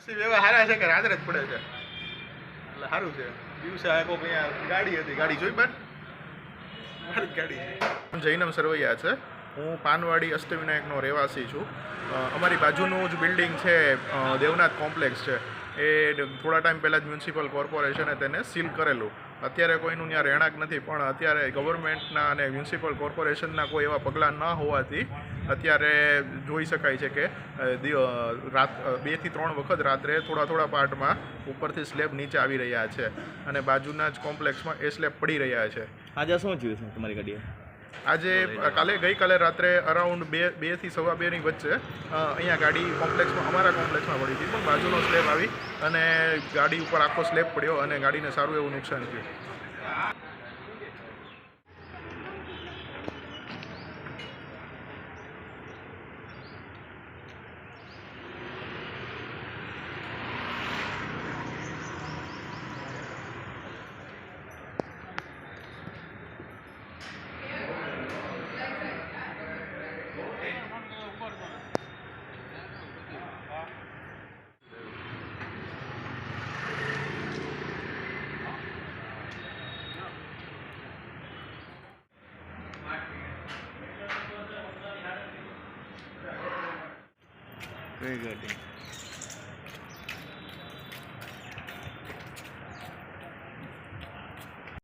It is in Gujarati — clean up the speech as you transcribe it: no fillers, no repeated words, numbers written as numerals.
નસીબ એવા સારા છે કે રાત્રે જ પડે છે એટલે સારું છે. દિવસે આ કોઈક અહીંયા ગાડી હતી, ગાડી જોઈ બાર મારી જ ગાડી છે. જૈનમ સરવૈયા છે. હું પાનવાડી અષ્ટવિનાયકનો રહેવાસી છું. અમારી બાજુનું જ બિલ્ડિંગ છે, દેવનાથ કોમ્પ્લેક્સ છે. એ થોડા ટાઈમ પહેલાં જ મ્યુનિસિપલ કોર્પોરેશને તેને સીલ કરેલું. અત્યારે કોઈનું ત્યાં રહેણાંક નથી, પણ અત્યારે ગવર્મેન્ટના અને મ્યુનિસિપલ કોર્પોરેશનના કોઈ એવા પગલાં ન હોવાથી અત્યારે જોઈ શકાય છે કે રાત 2 થી 3 વખત રાત્રે થોડા પાર્ટમાં ઉપરથી સ્લેબ નીચે આવી રહ્યા છે અને બાજુના જ કોમ્પ્લેક્સમાં એ સ્લેબ પડી રહ્યા છે. આજે શું થયું છે તમારી ગાડીએ? આજે ગઈકાલે રાત્રે અરાઉન્ડ 2 થી સવા 2ની વચ્ચે અહીંયા ગાડી કોમ્પ્લેક્સમાં, અમારા કોમ્પ્લેક્સમાં પડી હતી, પણ બાજુનો સ્લેબ આવી અને ગાડી ઉપર આખો સ્લેબ પડ્યો અને ગાડીને સારું એવું નુકસાન થયું. કઈ ગાડી?